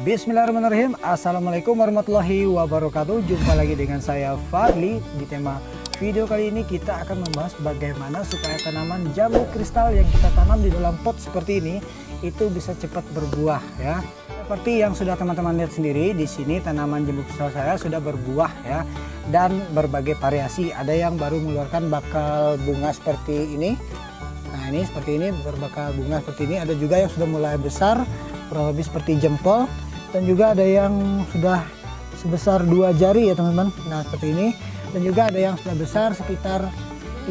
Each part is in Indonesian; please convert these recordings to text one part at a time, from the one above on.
Bismillahirrahmanirrahim. Assalamualaikum warahmatullahi wabarakatuh. Jumpa lagi dengan saya Fadli. Di tema video kali ini kita akan membahas bagaimana supaya tanaman jambu kristal yang kita tanam di dalam pot seperti ini itu bisa cepat berbuah ya. Seperti yang sudah teman-teman lihat sendiri, di sini tanaman jambu kristal saya sudah berbuah ya, dan berbagai variasi. Ada yang baru mengeluarkan bakal bunga seperti ini. Nah, ini seperti ini, berbakal bunga seperti ini. Ada juga yang sudah mulai besar, kurang lebih seperti jempol. Dan juga ada yang sudah sebesar 2 jari ya teman-teman. Nah, seperti ini. Dan juga ada yang sudah besar sekitar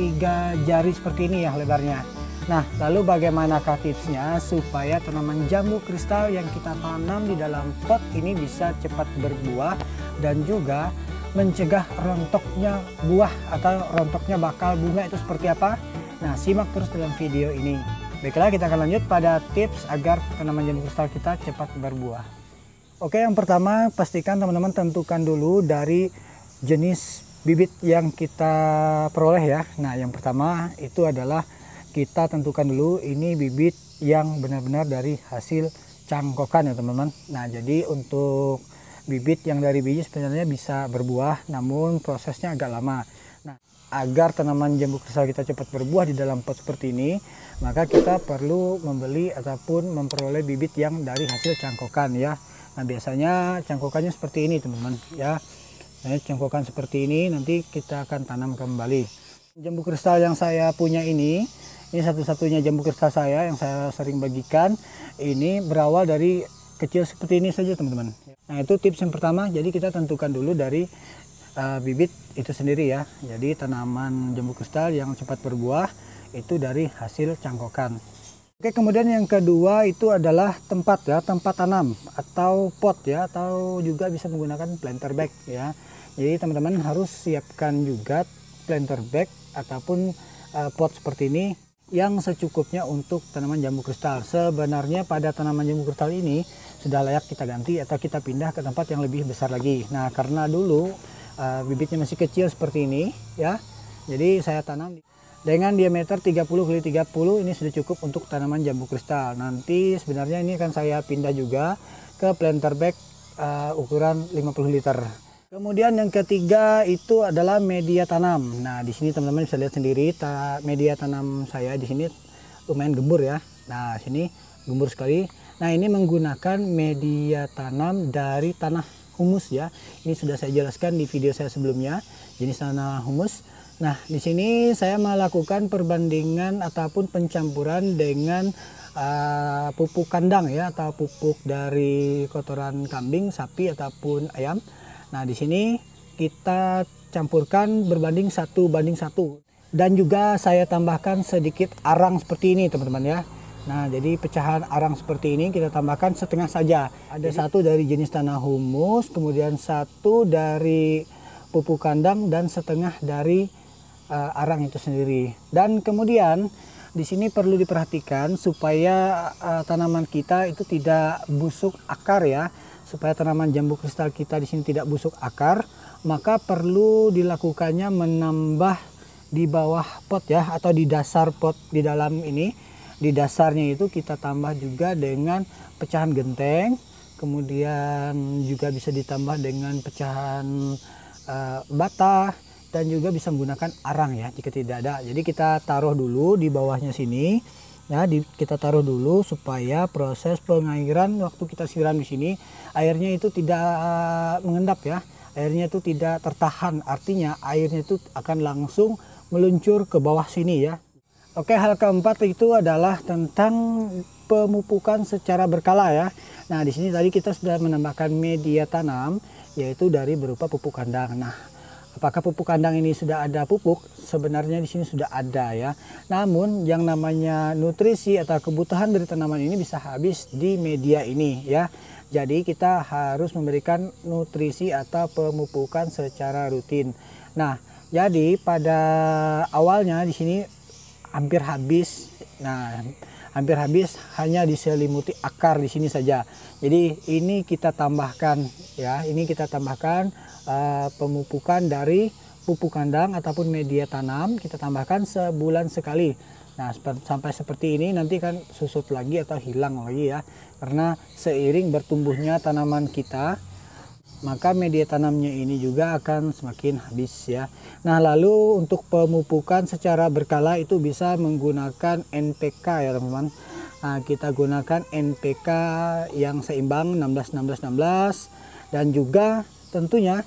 3 jari seperti ini ya lebarnya. Nah, lalu bagaimanakah tipsnya supaya tanaman jambu kristal yang kita tanam di dalam pot ini bisa cepat berbuah dan juga mencegah rontoknya buah atau rontoknya bakal bunga itu seperti apa? Nah, simak terus dalam video ini. Baiklah, kita akan lanjut pada tips agar tanaman jambu kristal kita cepat berbuah. Oke, yang pertama pastikan teman-teman tentukan dulu dari jenis bibit yang kita peroleh ya. Nah, yang pertama itu adalah kita tentukan dulu ini bibit yang benar-benar dari hasil cangkokan ya teman-teman. Nah, jadi untuk bibit yang dari biji sebenarnya bisa berbuah, namun prosesnya agak lama. Nah, agar tanaman jambu kristal kita cepat berbuah di dalam pot seperti ini, maka kita perlu membeli ataupun memperoleh bibit yang dari hasil cangkokan ya. Nah, biasanya cangkokannya seperti ini teman-teman ya. Nah, cangkokan seperti ini nanti kita akan tanam kembali. Jambu kristal yang saya punya ini satu-satunya jambu kristal saya yang saya sering bagikan. Ini berawal dari kecil seperti ini saja teman-teman. Nah, itu tips yang pertama. Jadi kita tentukan dulu dari bibit itu sendiri ya. Jadi tanaman jambu kristal yang cepat berbuah itu dari hasil cangkokan. Oke, kemudian yang kedua itu adalah tempat ya, tempat tanam atau pot ya, atau juga bisa menggunakan planter bag ya. Jadi teman-teman harus siapkan juga planter bag ataupun pot seperti ini yang secukupnya untuk tanaman jambu kristal. Sebenarnya pada tanaman jambu kristal ini sudah layak kita ganti atau kita pindah ke tempat yang lebih besar lagi. Nah, karena dulu bibitnya masih kecil seperti ini ya, jadi saya tanam dengan diameter 30 x 30 ini sudah cukup untuk tanaman jambu kristal. Nanti sebenarnya ini akan saya pindah juga ke planter bag ukuran 50 liter. Kemudian yang ketiga itu adalah media tanam. Nah, di sini teman-teman bisa lihat sendiri media tanam saya di sini lumayan gembur ya. Nah, sini gembur sekali. Nah, ini menggunakan media tanam dari tanah humus ya. Ini sudah saya jelaskan di video saya sebelumnya, jenis tanah humus. Nah, di sini saya melakukan perbandingan ataupun pencampuran dengan pupuk kandang ya, atau pupuk dari kotoran kambing, sapi ataupun ayam. Nah, di sini kita campurkan berbanding 1:1. Dan juga saya tambahkan sedikit arang seperti ini teman-teman ya. Nah, jadi pecahan arang seperti ini kita tambahkan setengah saja. Ada satu dari jenis tanah humus, kemudian satu dari pupuk kandang, dan setengah dari arang itu sendiri. Dan kemudian di sini perlu diperhatikan supaya tanaman kita itu tidak busuk akar ya. Supaya tanaman jambu kristal kita di sini tidak busuk akar, maka perlu dilakukannya menambah di bawah pot ya, atau di dasar pot di dalam ini. Di dasarnya itu kita tambah juga dengan pecahan genteng, kemudian juga bisa ditambah dengan pecahan bata, dan juga bisa menggunakan arang ya jika tidak ada. Jadi kita taruh dulu di bawahnya sini ya, kita taruh dulu supaya proses pengairan waktu kita siram di sini airnya itu tidak mengendap ya, airnya itu tidak tertahan, artinya airnya itu akan langsung meluncur ke bawah sini ya. Oke, hal keempat itu adalah tentang pemupukan secara berkala ya. Nah, di sini tadi kita sudah menambahkan media tanam yaitu dari berupa pupuk kandang. Nah, apakah pupuk kandang ini sudah ada pupuk? Sebenarnya di sini sudah ada ya. Namun yang namanya nutrisi atau kebutuhan dari tanaman ini bisa habis di media ini ya. Jadi kita harus memberikan nutrisi atau pemupukan secara rutin. Nah, jadi pada awalnya di sini hampir habis. Nah, hampir habis hanya diselimuti akar di sini saja. Jadi ini kita tambahkan ya. Ini kita tambahkan pemupukan dari pupuk kandang ataupun media tanam, kita tambahkan sebulan sekali. Nah, sampai seperti ini nanti kan susut lagi atau hilang lagi ya. Karena seiring bertumbuhnya tanaman kita, maka media tanamnya ini juga akan semakin habis ya. Nah, lalu untuk pemupukan secara berkala itu bisa menggunakan NPK ya teman-teman. Nah, kita gunakan NPK yang seimbang 16-16-16, dan juga tentunya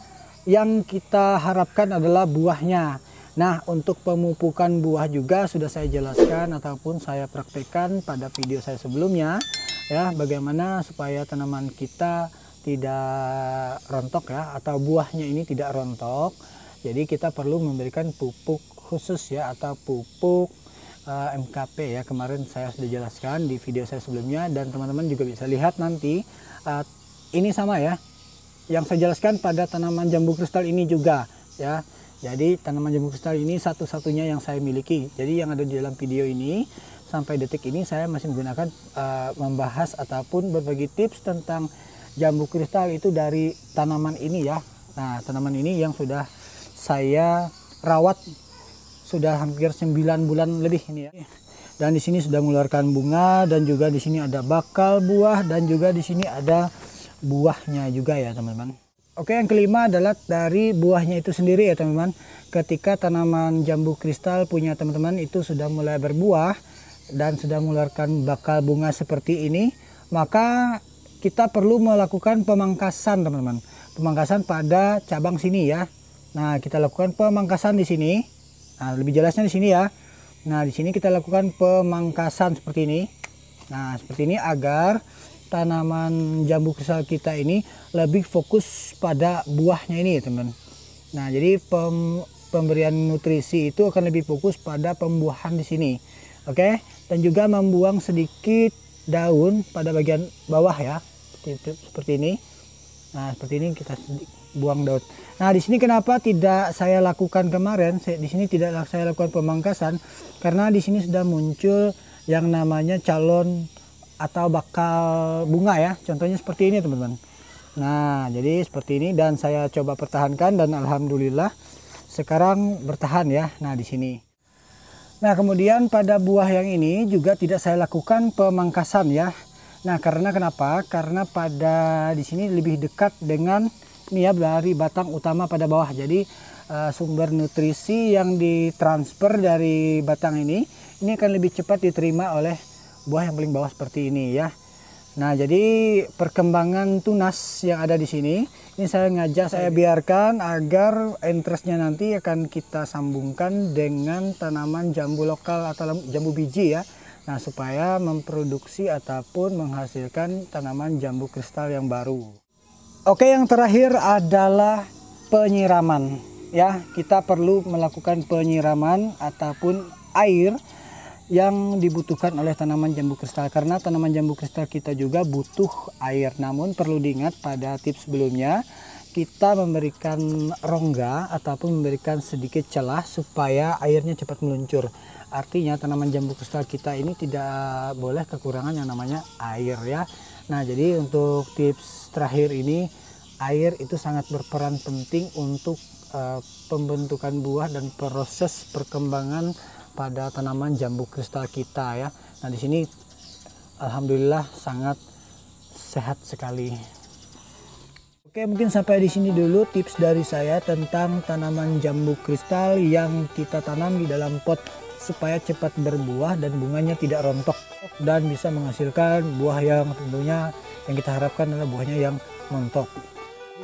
yang kita harapkan adalah buahnya. Nah, untuk pemupukan buah juga sudah saya jelaskan ataupun saya praktekkan pada video saya sebelumnya ya, bagaimana supaya tanaman kita tidak rontok ya, atau buahnya ini tidak rontok. Jadi kita perlu memberikan pupuk khusus ya, atau pupuk MKP ya, kemarin saya sudah jelaskan di video saya sebelumnya, dan teman-teman juga bisa lihat nanti ini sama ya, yang saya jelaskan pada tanaman jambu kristal ini juga ya. Jadi tanaman jambu kristal ini satu-satunya yang saya miliki. Jadi yang ada di dalam video ini sampai detik ini saya masih menggunakan membahas ataupun berbagi tips tentang jambu kristal itu dari tanaman ini ya. Nah, tanaman ini yang sudah saya rawat sudah hampir 9 bulan lebih ini ya. Dan di sini sudah mengeluarkan bunga, dan juga di sini ada bakal buah, dan juga di sini ada buahnya juga ya teman-teman. Oke, yang kelima adalah dari buahnya itu sendiri ya teman-teman. Ketika tanaman jambu kristal punya teman-teman itu sudah mulai berbuah dan sudah mengeluarkan bakal bunga seperti ini, maka kita perlu melakukan pemangkasan teman-teman. Pemangkasan pada cabang sini ya. Nah, kita lakukan pemangkasan di sini. Nah, lebih jelasnya di sini ya. Nah, di sini kita lakukan pemangkasan seperti ini. Nah, seperti ini agar tanaman jambu kristal kita ini lebih fokus pada buahnya ini teman. Nah, jadi pemberian nutrisi itu akan lebih fokus pada pembuahan di sini. Oke, dan juga membuang sedikit daun pada bagian bawah ya, seperti ini. Nah, seperti ini kita buang daun. Nah, di sini kenapa tidak saya lakukan kemarin? Di sini tidak saya lakukan pemangkasan karena di sini sudah muncul yang namanya calon atau bakal bunga ya. Contohnya seperti ini teman-teman. Nah, jadi seperti ini, dan saya coba pertahankan dan alhamdulillah sekarang bertahan ya. Nah, di sini. Nah, kemudian pada buah yang ini juga tidak saya lakukan pemangkasan ya. Nah, karena kenapa? Karena pada di sini lebih dekat dengan ini ya, dari batang utama pada bawah. Jadi sumber nutrisi yang ditransfer dari batang ini akan lebih cepat diterima oleh buah yang paling bawah seperti ini ya. Nah, jadi perkembangan tunas yang ada di sini ini saya biarkan agar entrestnya nanti akan kita sambungkan dengan tanaman jambu lokal atau jambu biji ya. Nah, supaya memproduksi ataupun menghasilkan tanaman jambu kristal yang baru. Oke, yang terakhir adalah penyiraman ya. Kita perlu melakukan penyiraman ataupun air yang dibutuhkan oleh tanaman jambu kristal, karena tanaman jambu kristal kita juga butuh air. Namun perlu diingat pada tips sebelumnya, kita memberikan rongga ataupun memberikan sedikit celah supaya airnya cepat meluncur. Artinya tanaman jambu kristal kita ini tidak boleh kekurangan yang namanya air ya. Nah, jadi untuk tips terakhir ini, air itu sangat berperan penting untuk pembentukan buah dan proses perkembangan pada tanaman jambu kristal kita ya. Nah, di sini alhamdulillah sangat sehat sekali. Oke, mungkin sampai di sini dulu tips dari saya tentang tanaman jambu kristal yang kita tanam di dalam pot supaya cepat berbuah dan bunganya tidak rontok dan bisa menghasilkan buah yang tentunya yang kita harapkan adalah buahnya yang montok.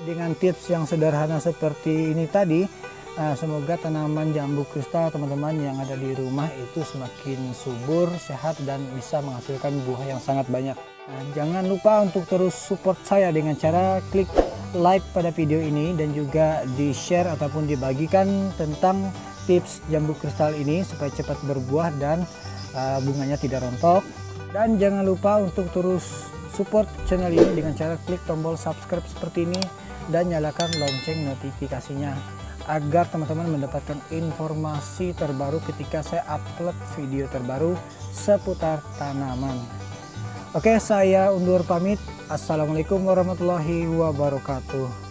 Dengan tips yang sederhana seperti ini tadi, semoga tanaman jambu kristal teman-teman yang ada di rumah itu semakin subur, sehat, dan bisa menghasilkan buah yang sangat banyak. Nah, jangan lupa untuk terus support saya dengan cara klik like pada video ini dan juga di share ataupun dibagikan tentang tips jambu kristal ini supaya cepat berbuah dan bunganya tidak rontok. Dan jangan lupa untuk terus support channel ini dengan cara klik tombol subscribe seperti ini dan nyalakan lonceng notifikasinya agar teman-teman mendapatkan informasi terbaru ketika saya upload video terbaru seputar tanaman. Oke, saya undur pamit. Assalamualaikum warahmatullahi wabarakatuh.